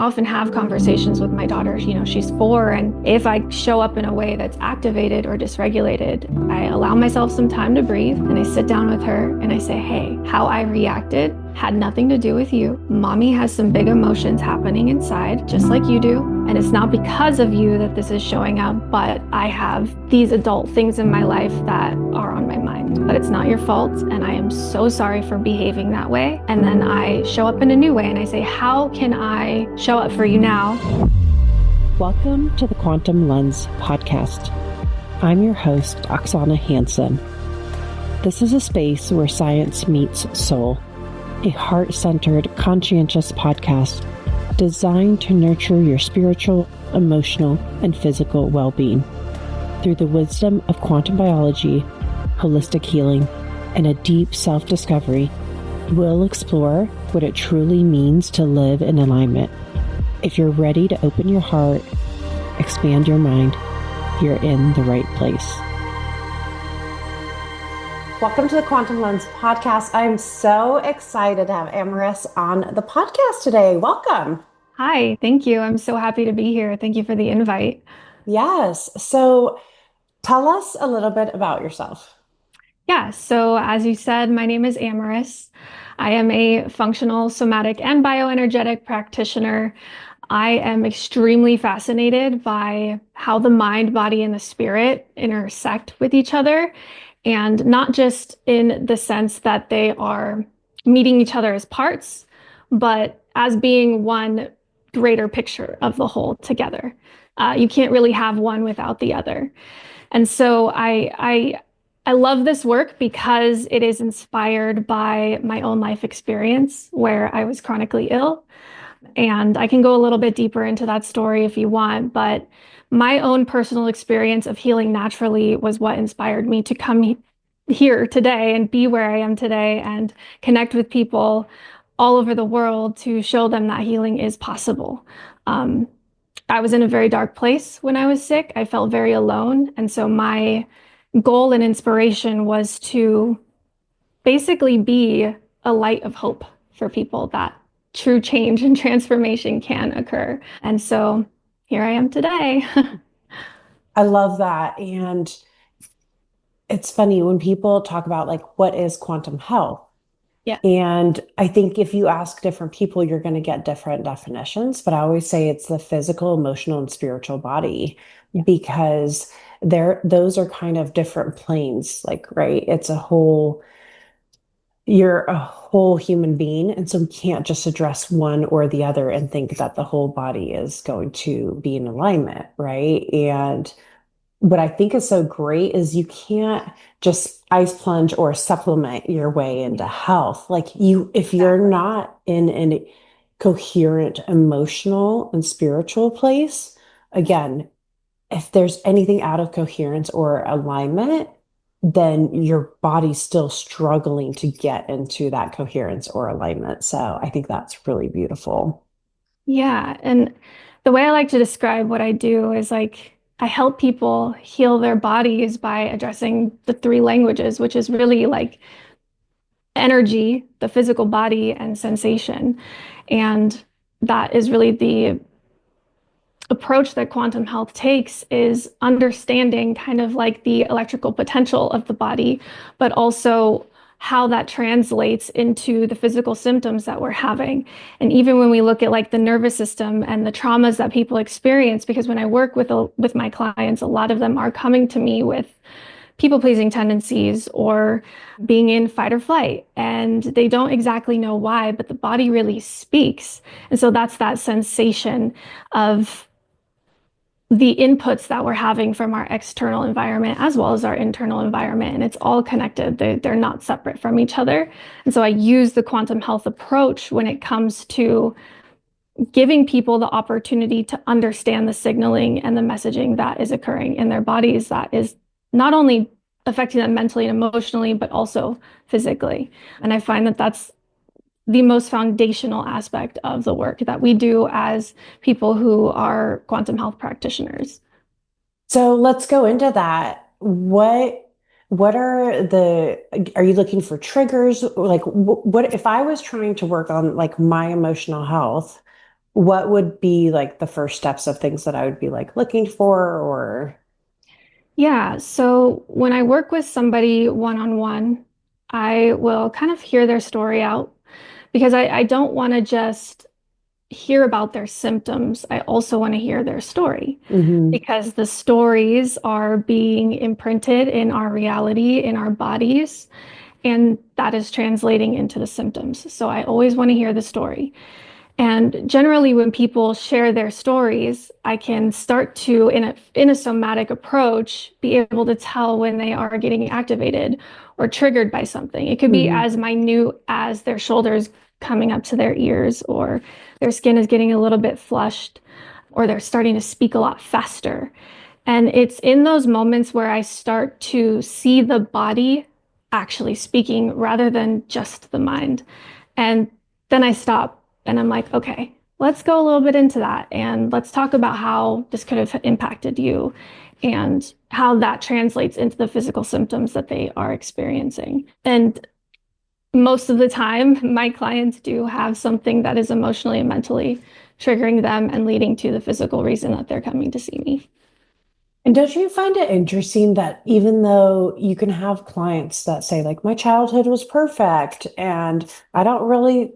often have conversations with my daughter. She's 4, and if I show up in a way that's activated or dysregulated, I allow myself some time to breathe, and I sit down with her and I say, hey, how I reacted had nothing to do with you. Mommy has some big emotions happening inside, just like you do. And it's not because of you that this is showing up, but I have these adult things in my life that are on my mind. But it's not your fault, and I am so sorry for behaving that way. And then I show up in a new way, and I say, how can I show up for you now? Welcome to the Quantum Lens podcast. I'm your host, Oksana Hansen. This is a space where science meets soul, a heart-centered, conscientious podcast designed to nurture your spiritual, emotional, and physical well-being through the wisdom of quantum biology, holistic healing, and a deep self-discovery. We'll explore what it truly means to live in alignment. If you're ready to open your heart, expand your mind, you're in the right place. Welcome to the Quantum Lens podcast. I'm so excited to have Amaris on the podcast today. Welcome. Hi, thank you. I'm so happy to be here. Thank you for the invite. Yes. So tell us a little bit about yourself. Yeah, so as you said, my name is Amaris. I am a functional, somatic, and bioenergetic practitioner. I am extremely fascinated by how the mind, body, and the spirit intersect with each other, and not just in the sense that they are meeting each other as parts, but as being one greater picture of the whole together. You can't really have one without the other. And so I love this work because it is inspired by my own life experience where I was chronically ill. And I can go a little bit deeper into that story if you want, but my own personal experience of healing naturally was what inspired me to come here today and be where I am today and connect with people all over the world to show them that healing is possible. I was in a very dark place when I was sick. I felt very alone. And so my goal and inspiration was to basically be a light of hope for people, that true change and transformation can occur. And so here I am today. I love that. And it's funny when people talk about what is quantum health? Yeah. And I think if you ask different people, you're going to get different definitions. But I always say it's the physical, emotional, and spiritual body because those are kind of different planes. Right? You're a whole human being. And so we can't just address one or the other and think that the whole body is going to be in alignment. Right. And what I think is so great is you can't just ice plunge or supplement your way into health. If you're not in a coherent emotional and spiritual place, again, if there's anything out of coherence or alignment, then your body's still struggling to get into that coherence or alignment. So I think that's really beautiful. Yeah. And the way I like to describe what I do is I help people heal their bodies by addressing the 3 languages, which is really energy, the physical body, and sensation. And that is really the approach that quantum health takes, is understanding kind of the electrical potential of the body, but also how that translates into the physical symptoms that we're having. And even when we look at the nervous system and the traumas that people experience, because when I work with my clients, a lot of them are coming to me with people-pleasing tendencies or being in fight or flight, and they don't exactly know why, but the body really speaks. And so that's that sensation of the inputs that we're having from our external environment as well as our internal environment. And it's all connected. They're not separate from each other. And so I use the quantum health approach when it comes to giving people the opportunity to understand the signaling and the messaging that is occurring in their bodies that is not only affecting them mentally and emotionally, but also physically. And I find that that's the most foundational aspect of the work that we do as people who are quantum health practitioners. So let's go into that. What are you looking for triggers? What if I was trying to work on my emotional health, what would be like the first steps of things that I would be like looking for or Yeah, so when I work with somebody one-on-one, I will kind of hear their story out because I don't want to just hear about their symptoms. I also want to hear their story Mhm. because the stories are being imprinted in our reality, in our bodies, and that is translating into the symptoms. So I always want to hear the story. And generally, when people share their stories, I can start to, in a somatic approach, be able to tell when they are getting activated or triggered by something. It could be Mhm. as minute as their shoulders coming up to their ears, or their skin is getting a little bit flushed, or they're starting to speak a lot faster. And it's in those moments where I start to see the body actually speaking rather than just the mind. And then I stop and I'm like, okay, let's go a little bit into that and let's talk about how this could have impacted you and how that translates into the physical symptoms that they are experiencing. And most of the time, my clients do have something that is emotionally and mentally triggering them and leading to the physical reason that they're coming to see me. And don't you find it interesting that even though you can have clients that say, like, my childhood was perfect and I don't really,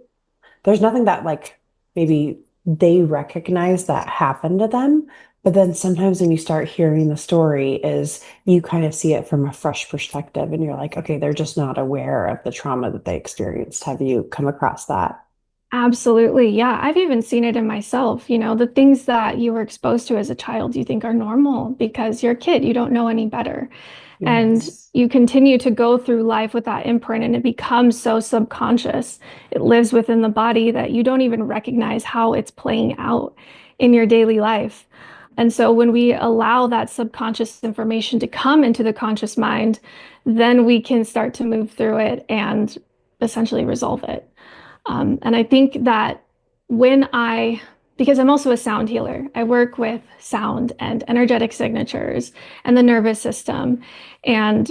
there's nothing that like maybe they recognize that happened to them. But then sometimes when you start hearing the story is you kind of see it from a fresh perspective and you're like, okay, they're just not aware of the trauma that they experienced. Have you come across that? Absolutely. Yeah. I've even seen it in myself. The things that you were exposed to as a child you think are normal because you're a kid, you don't know any better. And Yes. you continue to go through life with that imprint, and it becomes so subconscious. It lives within the body that you don't even recognize how it's playing out in your daily life. And so when we allow that subconscious information to come into the conscious mind, then we can start to move through it and essentially resolve it. And I think that because I'm also a sound healer, I work with sound and energetic signatures and the nervous system. And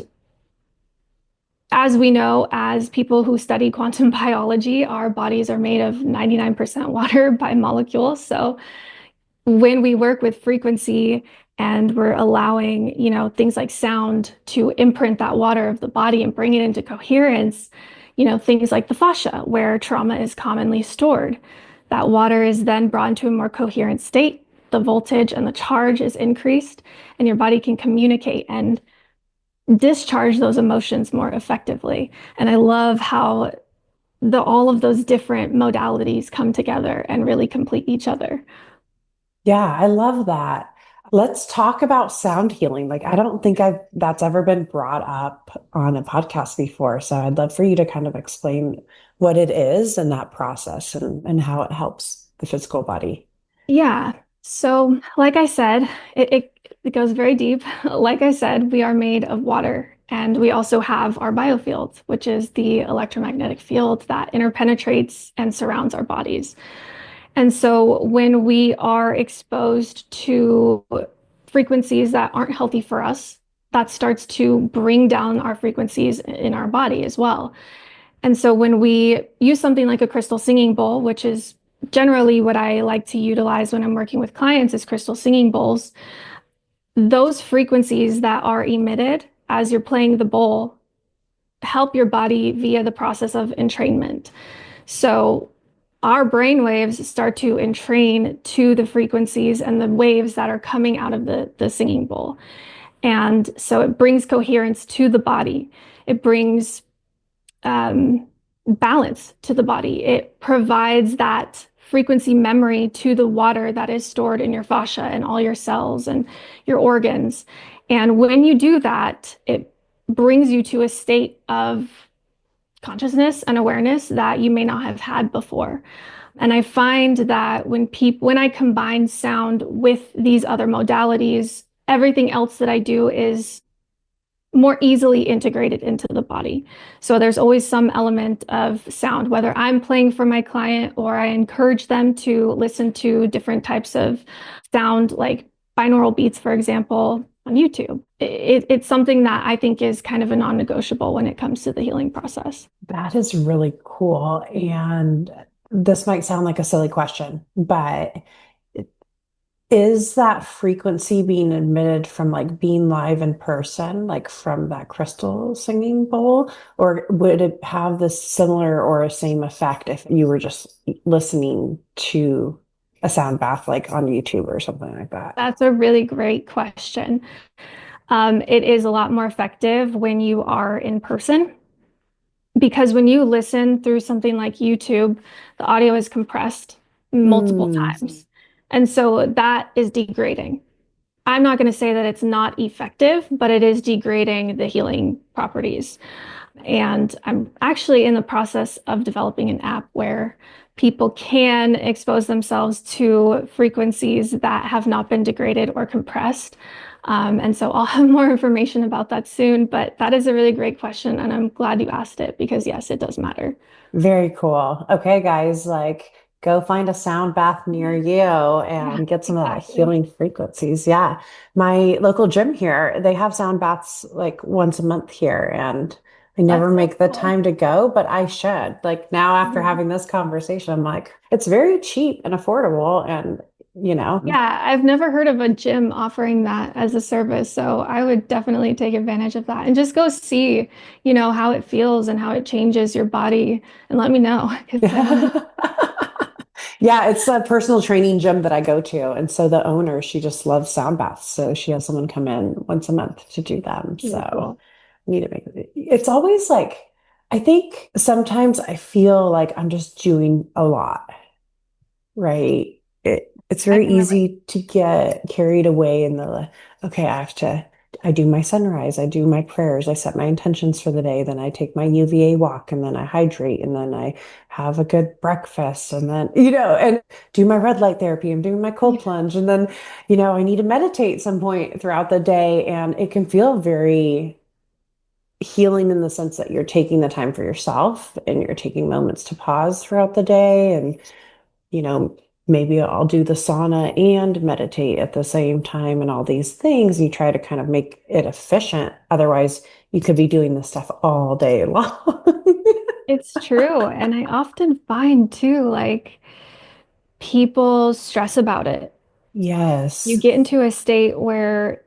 as we know, as people who study quantum biology, our bodies are made of 99% water by molecules. So when we work with frequency and we're allowing, things like sound to imprint that water of the body and bring it into coherence, things like the fascia, where trauma is commonly stored. That water is then brought into a more coherent state. The voltage and the charge is increased, and your body can communicate and discharge those emotions more effectively. And I love how all of those different modalities come together and really complete each other. Yeah, I love that. Let's talk about sound healing. Like, I don't think I've that's ever been brought up on a podcast before. So I'd love for you to kind of explain what it is and that process and how it helps the physical body. Yeah. So, like I said, it goes very deep. Like I said, we are made of water, and we also have our biofield, which is the electromagnetic field that interpenetrates and surrounds our bodies. And so, when we are exposed to frequencies that aren't healthy for us, that starts to bring down our frequencies in our body as well. And so when we use something like a crystal singing bowl, which is generally what I like to utilize when I'm working with clients is crystal singing bowls, those frequencies that are emitted as you're playing the bowl help your body via the process of entrainment. So our brain waves start to entrain to the frequencies and the waves that are coming out of the singing bowl. And so it brings coherence to the body. It brings balance to the body. It provides that frequency memory to the water that is stored in your fascia and all your cells and your organs. And when you do that, it brings you to a state of consciousness and awareness that you may not have had before. And I find that when I combine sound with these other modalities, everything else that I do is more easily integrated into the body. So there's always some element of sound, whether I'm playing for my client or I encourage them to listen to different types of sound, like binaural beats, for example, on YouTube. It's something that I think is kind of a non-negotiable when it comes to the healing process. That is really cool. And this might sound like a silly question, but is that frequency being emitted from like being live in person, like from that crystal singing bowl, or would it have this similar or same effect if you were just listening to a sound bath like on YouTube or something like that? That's a really great question. It is a lot more effective when you are in person because when you listen through something like YouTube, the audio is compressed multiple Mm, times. And so that is degrading. I'm not going to say that it's not effective, but it is degrading the healing properties. And I'm actually in the process of developing an app where people can expose themselves to frequencies that have not been degraded or compressed. And so I'll have more information about that soon. But that is a really great question. And I'm glad you asked it because, yes, it does matter. very cool. Okay, guys, like go find a sound bath near you Yeah, and get some of that exactly. healing frequencies. Yeah. My local gym here, they have sound baths like once a month here, and I never That's so make the cool. time to go, but I should. Like now after Mhm. having this conversation, I'm like, it's very cheap and affordable and you know. Yeah, I've never heard of a gym offering that as a service, so I would definitely take advantage of that and just go see, how it feels and how it changes your body and let me know because I want to. Yeah, it's a personal training gym that I go to. And so the owner, she just loves sound baths. So she has someone come in once a month to do them. Really So cool. I need to make it's always like, I think sometimes I feel like I'm just doing a lot, right? It's I very can relate. easy to get carried away in the, okay, I do my sunrise, I do my prayers, I set my intentions for the day, then I take my UVA walk, and then I hydrate, and then I have a good breakfast, and then, and do my red light therapy, I'm doing my cold Yeah. plunge, and then, I need to meditate some point throughout the day, and it can feel very healing in the sense that you're taking the time for yourself and you're taking moments to pause throughout the day and you know, maybe I'll do the sauna and meditate at the same time and all these things. You try to kind of make it efficient. Otherwise, you could be doing this stuff all day long. It's true. And I often find too, like people stress about it. You Yes. get into a state where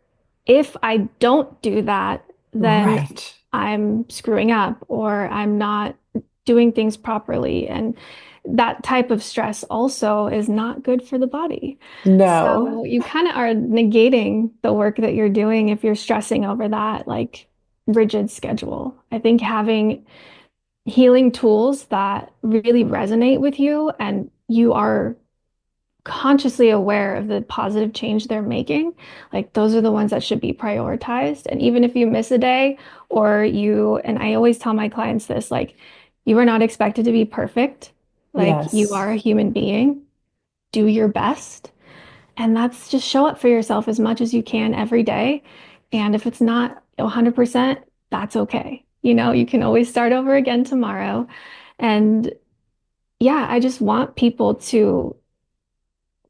if I don't do that, then Right. I'm screwing up or I'm not doing things properly. And that type of stress also is not good for the body. No. So you kind of are negating the work that you're doing if you're stressing over that like rigid schedule. I think having healing tools that really resonate with you and you are consciously aware of the positive change they're making, like those are the ones that should be prioritized. And even if you miss a day and I always tell my clients this, like, you are not expected to be perfect. Like, you Yes. are a human being. Do your best. And that's just show up for yourself as much as you can every day. And if it's not 100%, that's okay. You can always start over again tomorrow. And yeah, I just want people to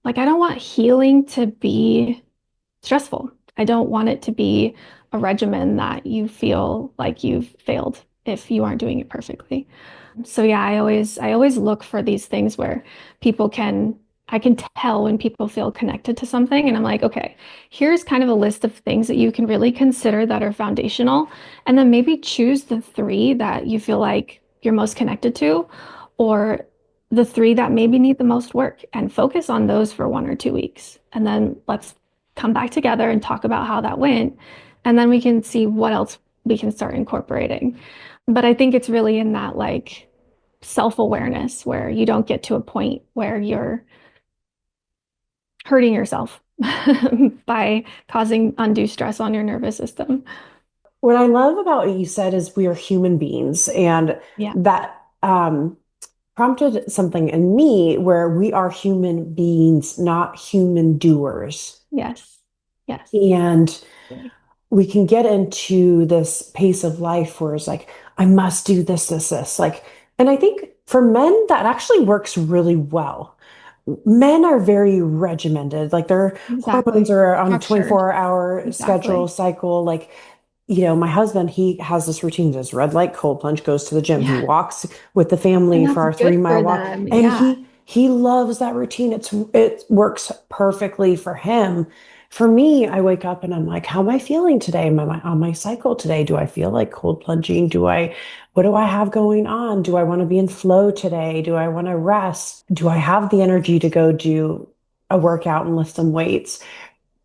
like, I don't want healing to be stressful. I don't want it to be a regimen that you feel like you've failed if you aren't doing it perfectly. So yeah, I always look for these things where people can I can tell when people feel connected to something and I'm like, okay, here's kind of a list of things that you can really consider that are foundational and then maybe choose the three that you feel like you're most connected to or the three that maybe need the most work and focus on those for 1 or 2 weeks. And then let's come back together and talk about how that went. And then we can see what else we can start incorporating. But I think it's really in that like self-awareness where you don't get to a point where you're hurting yourself by causing undue stress on your nervous system. What I love about what you said is we are human beings, and Yeah. that prompted something in me where we are human beings, not human doers. Yes. Yes. And we can get into this pace of life where it's like, I must do this, this, this. Like, and I think for men, that actually works really well. Men are very regimented, like their hormones Exactly. are on a Structured. 24-hour schedule Exactly. cycle. Like my husband, he has this routine, does red light, cold plunge, goes to the gym. He Yeah. walks with the And family for that's our good 3 mile for walk. them. And Yeah. he loves that routine. It works perfectly for him. For me, I wake up and I'm like, how am I feeling today? Am I on my cycle today? Do I feel like cold plunging? What do I have going on? Do I want to be in flow today? Do I want to rest? Do I have the energy to go do a workout and lift some weights?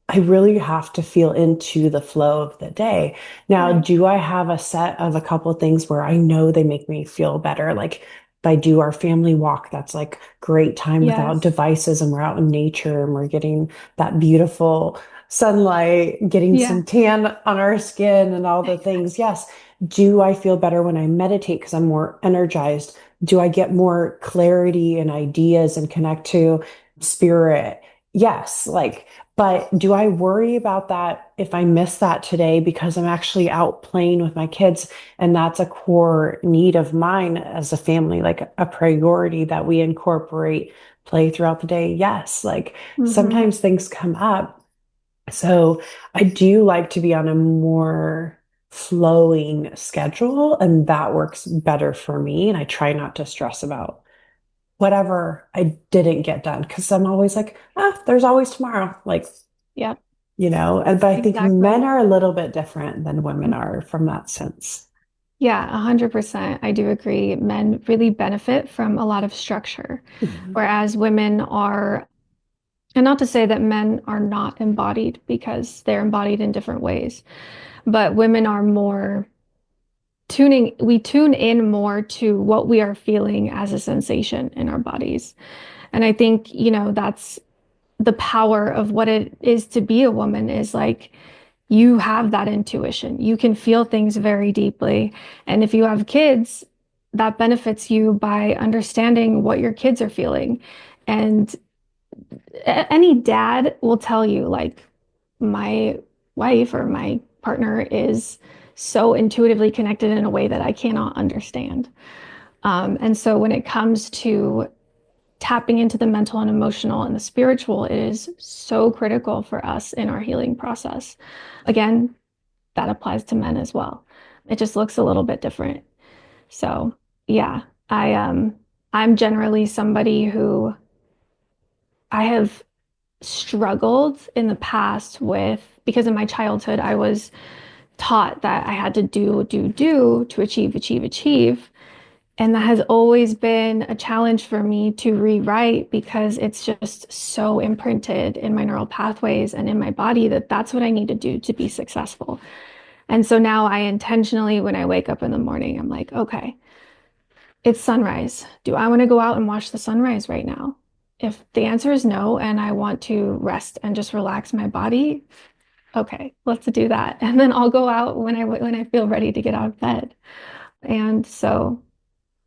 I really have to feel into the flow of the day. Now, Right. do I have a set of a couple of things where I know they make me feel better? Like if I do our family walk, that's like great time without Yes. devices and we're out in nature and we're getting that beautiful sunlight, getting Yeah. some tan on our skin and all the things. Yes. Do I feel better when I meditate because I'm more energized? Do I get more clarity and ideas and connect to spirit? Yes. But do I worry about that if I miss that today because I'm actually out playing with my kids? And that's a core need of mine as a family, like a priority that we incorporate play throughout the day. Yes, like Hmm. sometimes things come up. So I do like to be on a more flowing schedule, and that works better for me. And I try not to stress about whatever I didn't get done because I'm always like, there's always tomorrow. Yep. But I think men Exactly. are a little bit different than women are from that sense. Yeah, 100%. I do agree. Men really benefit from a lot of structure, Mhm. whereas women are, and not to say that men are not embodied because they're embodied in different ways, but women are more we tune in more to what we are feeling as a sensation in our bodies. And I think, that's the power of what it is to be a woman is like you have that intuition. You can feel things very deeply. And if you have kids, that benefits you by understanding what your kids are feeling. And any dad will tell you, like, my wife or my partner is so intuitively connected in a way that I cannot understand. And so when it comes to tapping into the mental and emotional and the spiritual, it is so critical for us in our healing process. Again, that applies to men as well. It just looks a little bit different. So, yeah, I'm generally somebody who I have struggled in the past with because in my childhood I was taught that I had to do to achieve, achieve, achieve. And that has always been a challenge for me to rewrite because it's just so imprinted in my neural pathways and in my body that that's what I need to do to be successful. And so now I intentionally, when I wake up in the morning, I'm like, okay, it's sunrise. Do I want to go out and watch the sunrise right now? If the answer is no, and I want to rest and just relax my body, okay, let's do that. And then I'll go out when I feel ready to get out of bed. And so,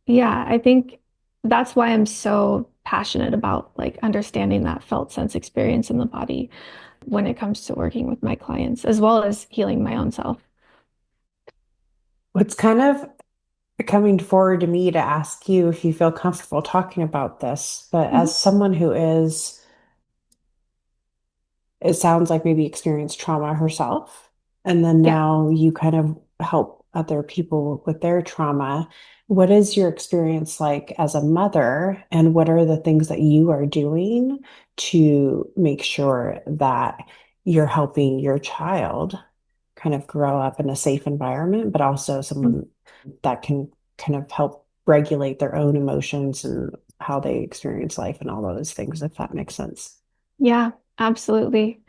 yeah, I think that's why I'm so passionate about like understanding that felt sense experience in the body when it comes to working with my clients, as well as healing my own self. What's kind of coming forward to me to ask you if you feel comfortable talking about this, but Mhm. as someone who it sounds like maybe experienced trauma herself, and then Yeah. now you kind of help other people with their trauma. What is your experience like as a mother, and what are the things that you are doing to make sure that you're helping your child kind of grow up in a safe environment, but also someone that can kind of help regulate their own emotions and how they experience life and all those things, if that makes sense? Yeah, absolutely.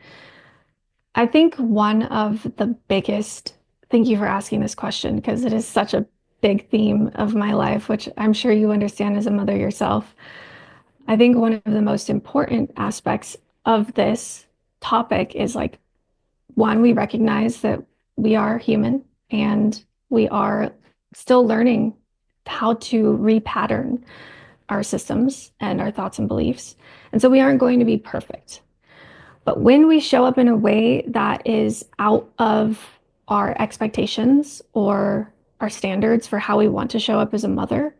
I think one of the biggest, thank you for asking this question because it is such a big theme of my life, which I'm sure you understand as a mother yourself. I think one of the most important aspects of this topic is like, one, we recognize that we are human and we are still learning how to repattern our systems and our thoughts and beliefs. And so we aren't going to be perfect. But when we show up in a way that is out of our expectations or our standards for how we want to show up as a mother,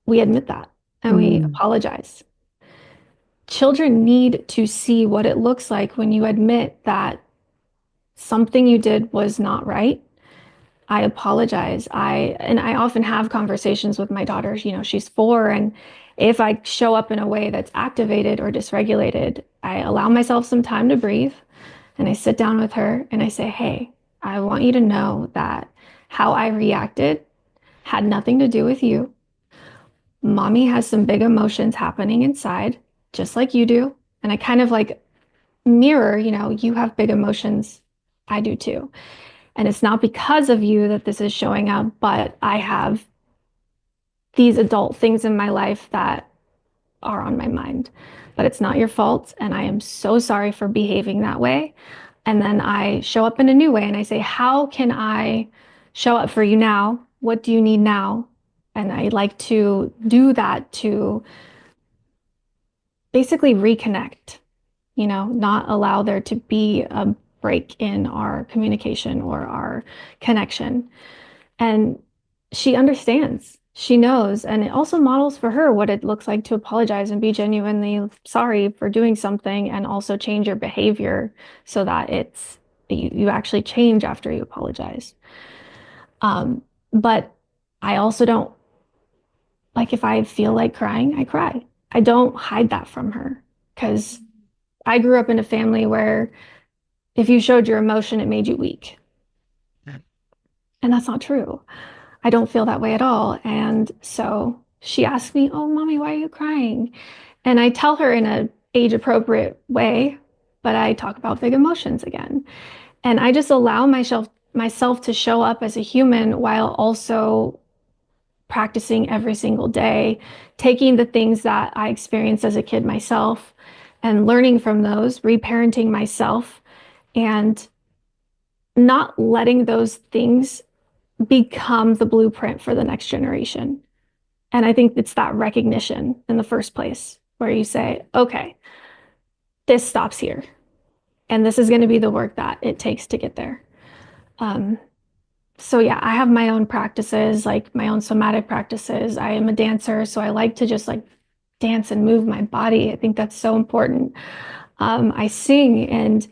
we admit that and we Mm. apologize. Children need to see what it looks like when you admit that something you did was not right I apologize. I often have conversations with my daughter, she's 4, and if I show up in a way that's activated or dysregulated, I allow myself some time to breathe and I sit down with her and I say, "Hey, I want you to know that how I reacted had nothing to do with you. Mommy has some big emotions happening inside, just like you do." And I kind of like mirror, you have big emotions. I do too. And it's not because of you that this is showing up, but I have these adult things in my life that are on my mind. But it's not your fault. And I am so sorry for behaving that way. And then I show up in a new way and I say, "How can I show up for you now? What do you need now?" And I like to do that to basically reconnect, not allow there to be a break in our communication or our connection. And she understands, she knows, and it also models for her what it looks like to apologize and be genuinely sorry for doing something and also change your behavior so that you actually change after you apologize. But I also don't like if I feel like crying, I cry. I don't hide that from her because I grew up in a family where if you showed your emotion, it made you weak. And that's not true. I don't feel that way at all. And so she asked me, "Oh, mommy, why are you crying?" And I tell her in a age appropriate way, but I talk about big emotions again. And I just allow myself to show up as a human while also practicing every single day, taking the things that I experienced as a kid myself and learning from those, reparenting myself, and not letting those things become the blueprint for the next generation. And I think it's that recognition in the first place where you say, "Okay, this stops here. And this is going to be the work that it takes to get there." Um, so yeah, I have my own practices, like my own somatic practices. I am a dancer, so I like to just like dance and move my body. I think that's so important. I sing, and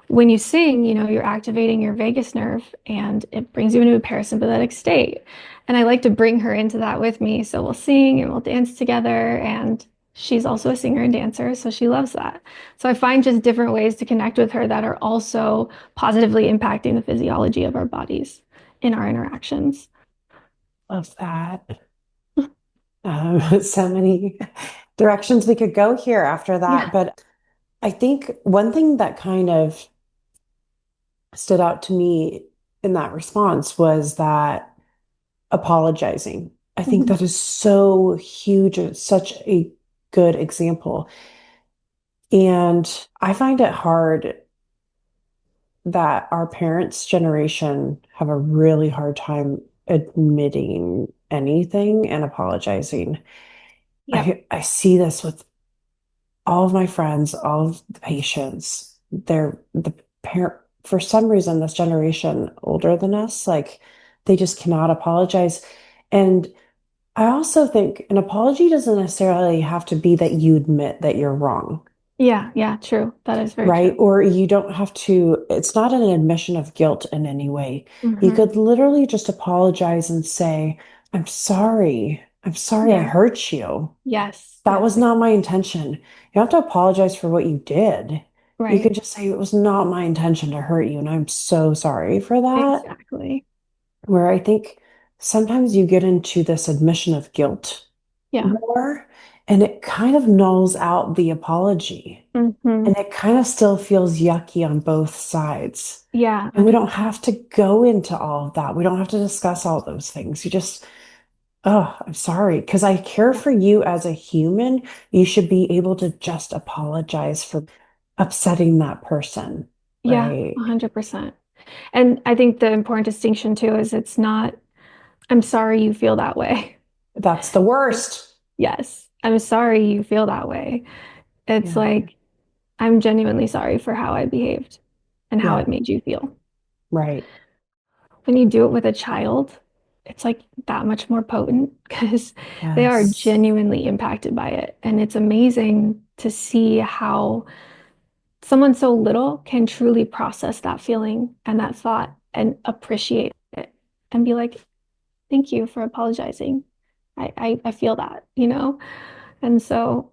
when you sing, you're activating your vagus nerve and it brings you into a parasympathetic state. And I like to bring her into that with me. So we'll sing and we'll dance together. And she's also a singer and dancer, so she loves that. So I find just different ways to connect with her that are also positively impacting the physiology of our bodies in our interactions. Love that. So many directions we could go here after that. Yeah. But I think one thing that kind of stood out to me in that response was that apologizing. I think Mhm. that is so huge. It's such a good example. And I find it hard that our parents' generation have a really hard time admitting anything and apologizing. Yep. I see this with all of my friends, all of the patients. They're the parent for some reason, this generation older than us, like they just cannot apologize. And I also think an apology doesn't necessarily have to be that you admit that you're wrong. Yeah. Yeah. True. That is very Right? true. Or you don't have to, it's not an admission of guilt in any way. You Hmm. could literally just apologize and say, I'm sorry. I'm sorry I Yeah. hurt you. Yes. That Yes. was not my intention. You don't have to apologize for what you did. You Right. could just say, it was not my intention to hurt you. And I'm so sorry for that. Exactly. Where I think sometimes you get into this admission of guilt Yeah. more, and it kind of nulls out the apology. Hmm. And it kind of still feels yucky on both sides. Yeah. And we don't 100%. have to go into all of that. We don't have to discuss all those things. You just, oh, I'm sorry. Because I care Yeah. for you as a human. You should be able to just apologize for upsetting that person, Yeah. right? 100%. And I think the important distinction too is it's not, "I'm sorry you feel that way." That's the worst. Yes, "I'm sorry you feel that way." It's Yeah. like, "I'm genuinely sorry for how I behaved and how Yeah. it made you feel." Right. When you do it with a child, it's like that much more potent because they are Yes. genuinely impacted by it. And it's amazing to see how someone so little can truly process that feeling and that thought and appreciate it and be like, thank you for apologizing. I feel that, you know? And so,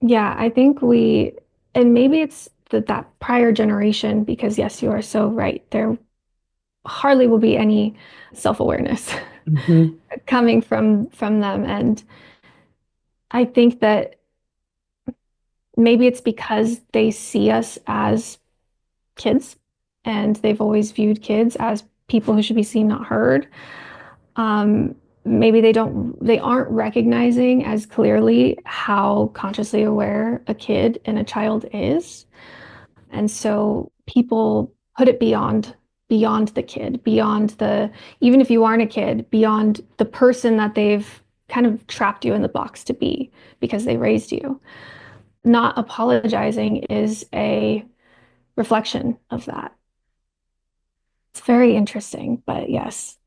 yeah, I think and maybe it's that prior generation, because yes, you are so right. There hardly will be any self-awareness Hmm. coming from them. And I think that maybe it's because they see us as kids and they've always viewed kids as people who should be seen, not heard. Maybe they aren't recognizing as clearly how consciously aware a kid and a child is. And so people put it beyond the kid, beyond even if you aren't a kid, beyond the person that they've kind of trapped you in the box to be because they raised you. Not apologizing is a reflection of that. It's very interesting, but yes,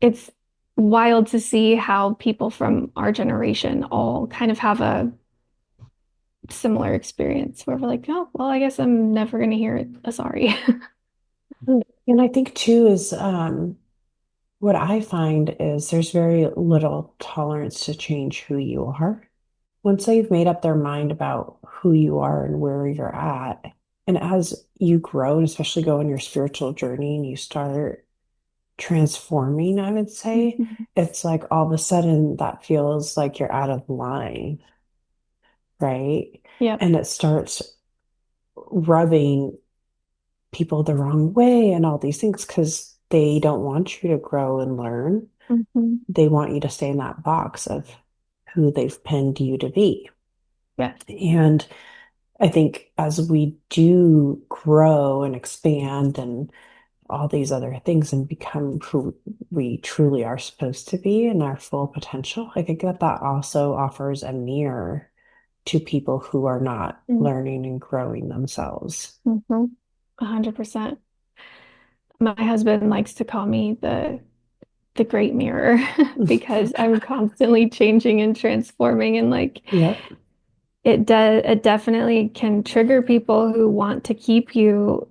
it's wild to see how people from our generation all kind of have a similar experience where we're like, oh, well, I guess I'm never going to hear a sorry. And I think too is what I find is there's very little tolerance to change who you are. Once they've made up their mind about who you are and where you're at, and as you grow and especially go on your spiritual journey and you start transforming, I would say, Mhm. it's like all of a sudden that feels like you're out of line, right? Yep. And it starts rubbing people the wrong way and all these things because they don't want you to grow and learn. Hmm. They want you to stay in that box of who they've pinned you to be. Yes. And I think as we do grow and expand and all these other things and become who we truly are supposed to be in our full potential, I think that that also offers a mirror to people who are not learning and growing themselves. Mm-hmm. 100%. My husband likes to call me the great mirror because I'm constantly changing and transforming, and like Yep. it definitely can trigger people who want to keep you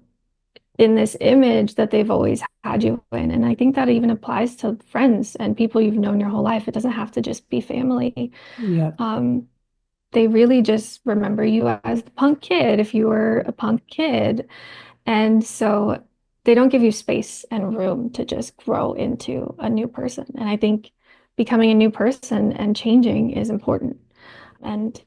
in this image that they've always had you in. And I think that even applies to friends and people you've known your whole life. It doesn't have to just be family. Yep. Um, they really just remember you as the punk kid if you were a punk kid. And so they don't give you space and room to just grow into a new person. And I think becoming a new person and changing is important. And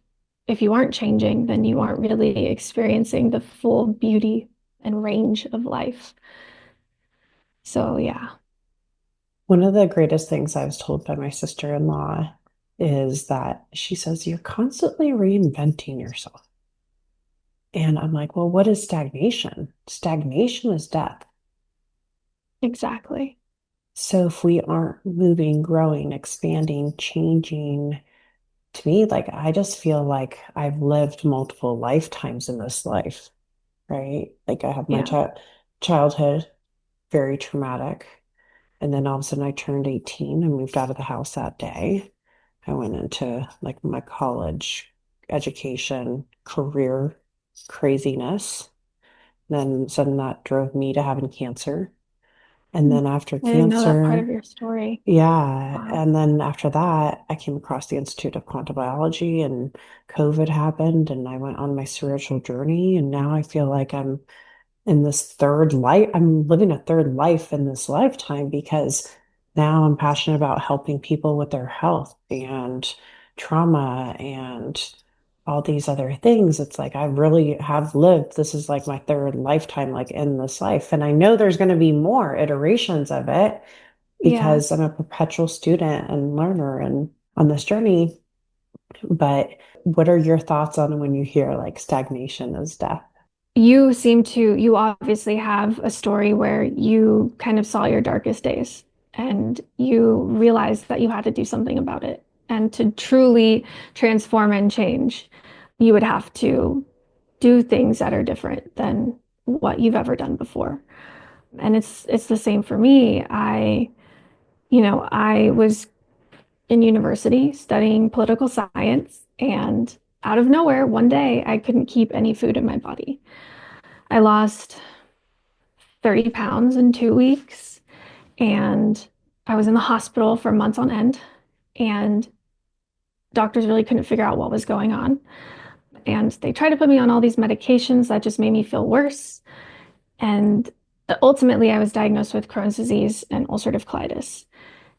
if you aren't changing, then you aren't really experiencing the full beauty and range of life. So, yeah, One of the greatest things I was told by my sister-in-law is that she says, you're constantly reinventing yourself. And I'm like, well, what is stagnation? Stagnation is death. exactly. So if we aren't moving, growing, expanding, changing, to me, like I just feel like I've lived multiple lifetimes in this life, right? Like I have my Yeah. childhood, very traumatic. And then all of a sudden I turned 18 and moved out of the house that day. I went into like my college education, career craziness. Then sudden that drove me to having cancer. And Mm. then after I didn't know that part of cancer, your story. yeah. Wow. And then after that, I came across the Institute of Quantum Biology and COVID happened and I went on my spiritual journey. And now I feel like I'm in this third life. I'm living a third life in this lifetime because now I'm passionate about helping people with their health and trauma and all these other things. It's like I really have lived. This is like my third lifetime, like in this life. And I know there's going to be more iterations of it Yeah. because I'm a perpetual student and learner and on this journey. But what are your thoughts on when you hear like stagnation is death? You obviously have a story where you kind of saw your darkest days and you realized that you had to do something about it. And to truly transform and change, you would have to do things that are different than what you've ever done before. And it's the same for me. I was in university studying political science, and out of nowhere, one day, I couldn't keep any food in my body. I lost 30 pounds in 2 weeks. And I was in the hospital for months on end, and doctors really couldn't figure out what was going on. And they tried to put me on all these medications that just made me feel worse. And ultimately, I was diagnosed with Crohn's disease and ulcerative colitis.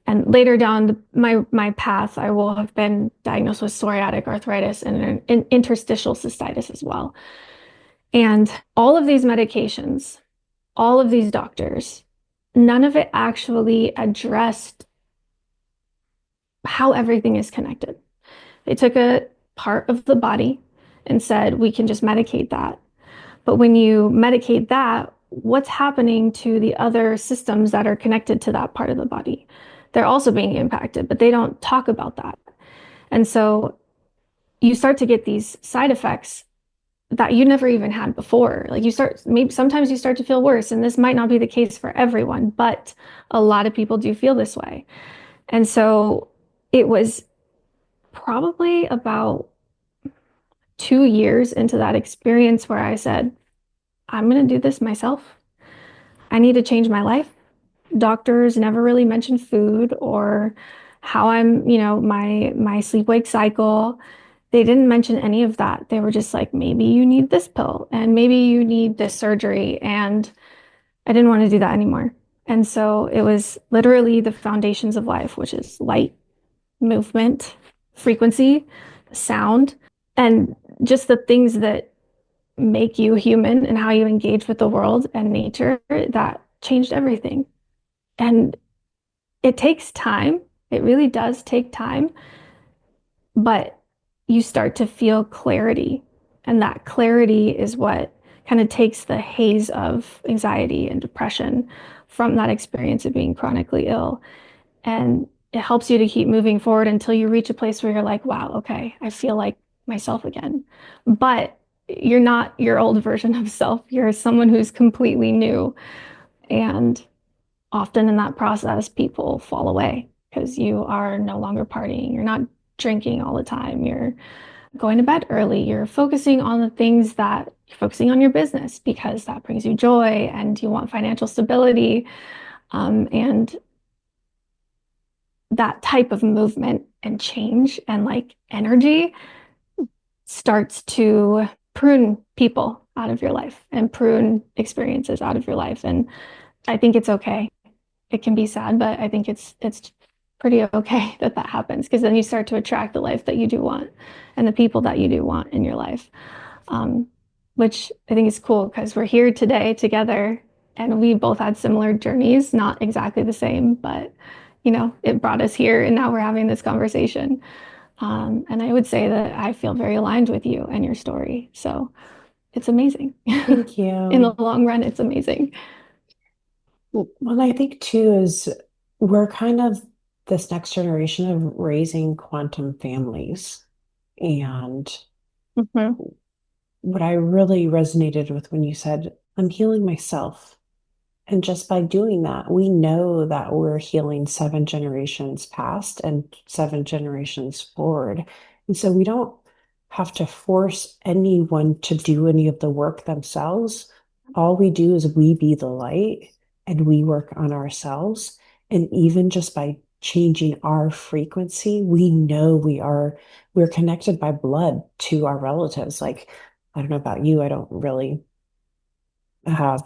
And later down my path, I will have been diagnosed with psoriatic arthritis and an interstitial cystitis as well. And all of these medications, all of these doctors, none of it actually addressed how everything is connected. They took a part of the body and said, we can just medicate that. But when you medicate that, what's happening to the other systems that are connected to that part of the body? They're also being impacted, but they don't talk about that. And so you start to get these side effects that you never even had before. Like maybe sometimes you start to feel worse, and this might not be the case for everyone, but a lot of people do feel this way. And so it was probably about 2 years into that experience where I said, I'm going to do this myself. I need to change my life. Doctors never really mentioned food or how my sleep-wake cycle. They didn't mention any of that. They were just like, maybe you need this pill and maybe you need this surgery. And I didn't want to do that anymore. And so it was literally the foundations of life, which is light, movement, frequency, sound, and just the things that make you human and how you engage with the world and nature that changed everything. And it takes time. It really does take time, but you start to feel clarity. And that clarity is what kind of takes the haze of anxiety and depression from that experience of being chronically ill. And it helps you to keep moving forward until you reach a place where you're like, wow, okay, I feel like myself again. But you're not your old version of self. You're someone who's completely new. And often in that process, people fall away because you are no longer partying. You're not drinking all the time. You're going to bed early. You're focusing on the things that you're focusing on your business because that brings you joy and you want financial stability. And that type of movement and change and like energy starts to prune people out of your life and prune experiences out of your life. And I think it's okay. It can be sad, but I think it's pretty okay that that happens because then you start to attract the life that you do want and the people that you do want in your life, which I think is cool because we're here today together and we both had similar journeys, not exactly the same, but it brought us here and now we're having this conversation. And I would say that I feel very aligned with you and your story. So it's amazing. Thank you. In the long run, it's amazing. Well, I think too is we're kind of this next generation of raising quantum families. And what I really resonated with when you said, I'm healing myself. And just by doing that, we know that we're healing 7 generations past and 7 generations forward. And so we don't have to force anyone to do any of the work themselves. All we do is we be the light and we work on ourselves. And even just by changing our frequency, we know we're connected by blood to our relatives. Like, I don't know about you, I don't really have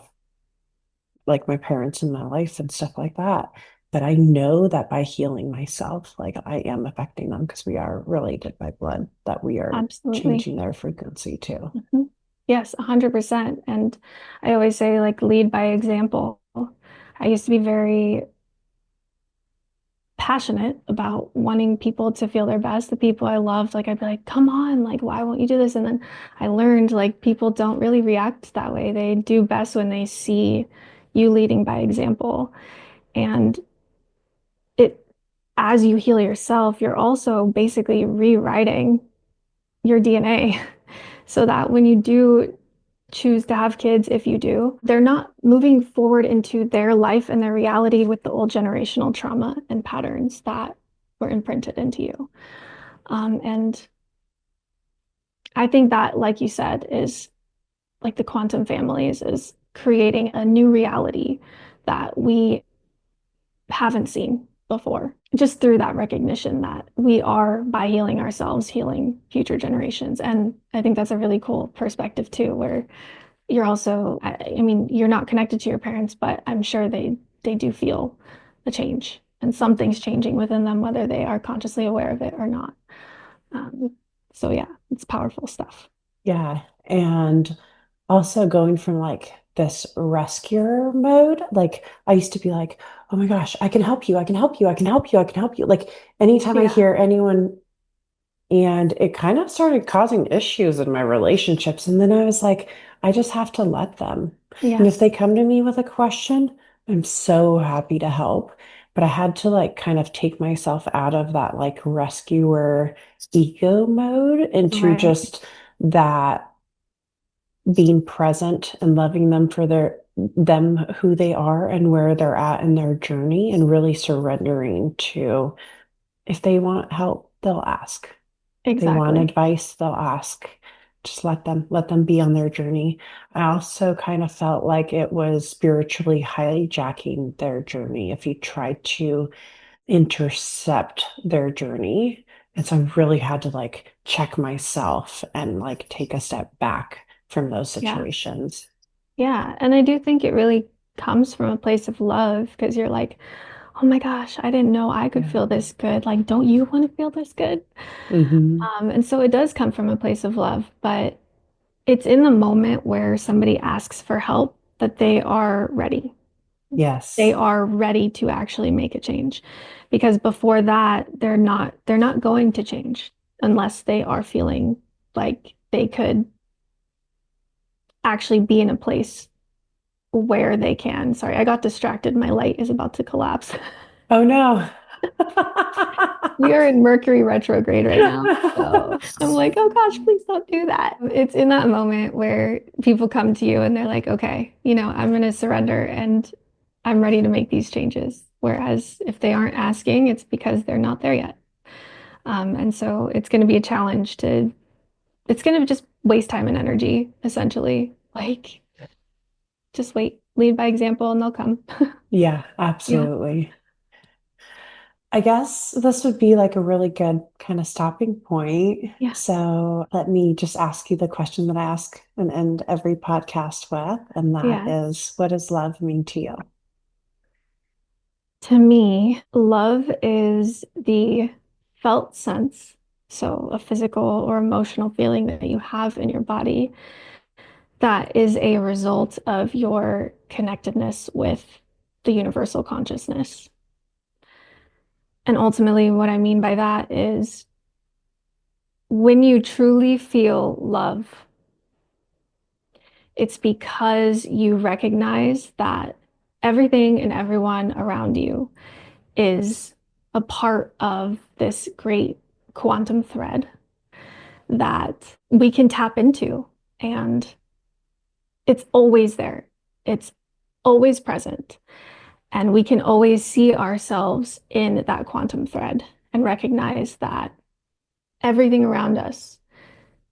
like my parents in my life and stuff like that. But I know that by healing myself, like I am affecting them because we are related by blood, that we are Absolutely changing their frequency too. Yes, 100%. And I always say, like, lead by example. I used to be very passionate about wanting people to feel their best, the people I loved. Like, I'd be like, come on, like, why won't you do this? And then I learned, like, people don't really react that way. They do best when they see you leading by example. And as you heal yourself, you're also basically rewriting your DNA so that when you do choose to have kids, if you do, they're not moving forward into their life and their reality with the old generational trauma and patterns that were imprinted into you. And I think that, like you said, is like the quantum families is creating a new reality that we haven't seen before, just through that recognition that we are, by healing ourselves, healing future generations. And I think that's a really cool perspective too, where you're also, I mean, you're not connected to your parents, but I'm sure they do feel the change and something's changing within them, whether they are consciously aware of it or not. Um, so yeah, it's powerful stuff. Yeah. And also going from like this rescuer mode, like I used to be like, oh my gosh, I can help you, I can help you, I can help you, I can help you. Like anytime I Yeah. hear anyone, and it kind of started causing issues in my relationships. And then I was like, I just have to let them. And if Yes, they come to me with a question, I'm so happy to help. But I had to like kind of take myself out of that like rescuer ego mode into right. just that being present and loving them for them who they are and where they're at in their journey, and really surrendering to, if they want help, they'll ask. They want Exactly. advice, they'll ask. Just let them be on their journey. I also kind of felt like it was spiritually hijacking their journey if you tried to intercept their journey. And so I really had to like check myself and like take a step back from those Yeah. situations. Yeah. And I do think it really comes from a place of love because you're like, oh my gosh, I didn't know I could Yeah. feel this good. Like, don't you want to feel this good? Hmm. And so it does come from a place of love, but it's in the moment where somebody asks for help that they are ready. They Yes. are ready to actually make a change. Because before that, they're not going to change unless they are feeling like they could actually be in a place where they can. Sorry, I got distracted. My light is about to collapse. Oh no. We are in Mercury retrograde right now. So I'm like, oh gosh, please don't do that. It's in that moment where people come to you and they're like, okay, I'm going to surrender and I'm ready to make these changes. Whereas if they aren't asking, it's because they're not there yet. And so it's going to be a challenge it's going to just waste time and energy, essentially. Like, just wait, lead by example, and they'll come. Yeah, Yeah. absolutely. I guess this would be like a really good kind of stopping point. Yeah. So let me just ask you the question that I ask and end every podcast with, and that Yeah. is, what does love mean to you? To me, love is the felt sense, so a physical or emotional feeling that you have in your body that is a result of your connectedness with the universal consciousness. And ultimately, what I mean by that is when you truly feel love, it's because you recognize that everything and everyone around you is a part of this great quantum thread that we can tap into. And it's always there, it's always present. And we can always see ourselves in that quantum thread and recognize that everything around us,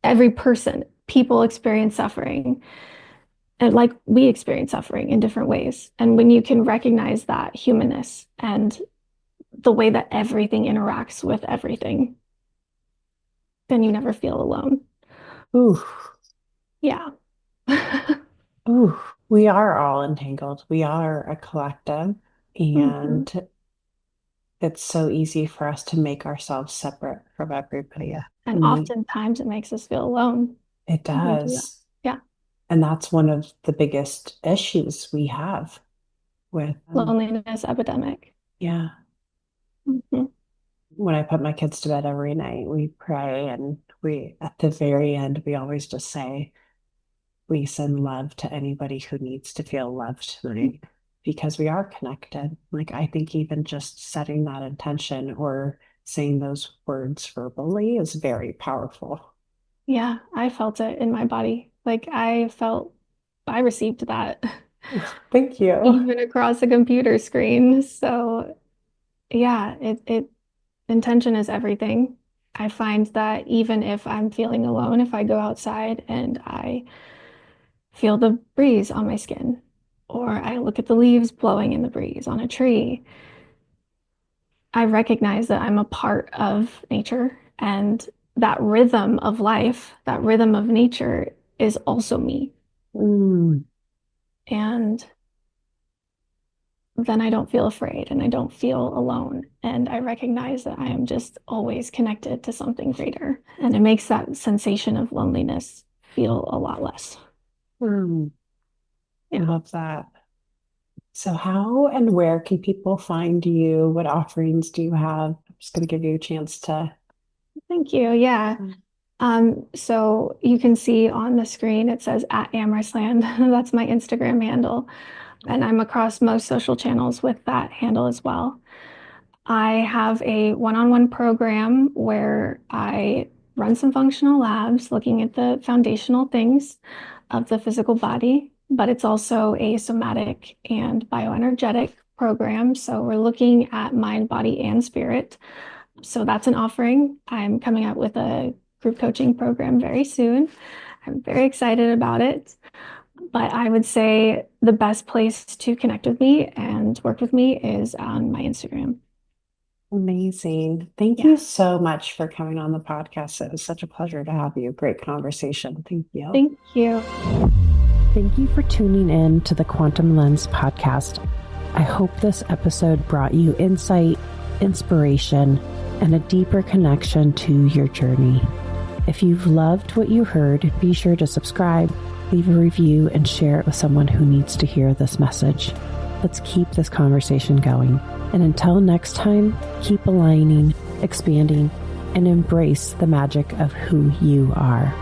every person, people experience suffering. And like we experience suffering in different ways. And when you can recognize that humanness and the way that everything interacts with everything, then you never feel alone. Ooh, Yeah. ooh, we are all entangled. We are a collective, Mhm. and it's so easy for us to make ourselves separate from everybody. And And oftentimes it makes us feel alone it when we do that. does. Yeah. And that's one of the biggest issues we have with, Loneliness epidemic. yeah. Mhm. When I put my kids to bed every night, we pray, and at the very end, we always just say, we send love to anybody who needs to feel loved tonight, because we are connected. Like, I think even just setting that intention or saying those words verbally is very powerful. Yeah, I felt it in my body. Like I received that Thank you. even across a computer screen. So yeah, it intention is everything. I find that even if I'm feeling alone, if I go outside and I feel the breeze on my skin, or I look at the leaves blowing in the breeze on a tree, I recognize that I'm a part of nature, and that rhythm of life, that rhythm of nature is also me. Mm. And then I don't feel afraid and I don't feel alone. And I recognize that I am just always connected to something greater. And it makes that sensation of loneliness feel a lot less. Mm. I Yeah. love that. So how and where can people find you? What offerings do you have? I'm just going to give you a chance to. Thank you. Yeah. So you can see on the screen, it says at Amarisland. That's my Instagram handle. And I'm across most social channels with that handle as well. I have a one-on-one program where I run some functional labs looking at the foundational things of the physical body, but it's also a somatic and bioenergetic program. So we're looking at mind, body, and spirit. So that's an offering. I'm coming out with a group coaching program very soon. I'm very excited about it. But I would say the best place to connect with me and work with me is on my Instagram. Amazing. Thank Yeah. you so much for coming on the podcast. It was such a pleasure to have you. Great conversation. Thank you. Thank you. Thank you for tuning in to the Quantum Lens podcast. I hope this episode brought you insight, inspiration, and a deeper connection to your journey. If you've loved what you heard, be sure to subscribe, leave a review, and share it with someone who needs to hear this message. Let's keep this conversation going. And until next time, keep aligning, expanding, and embrace the magic of who you are.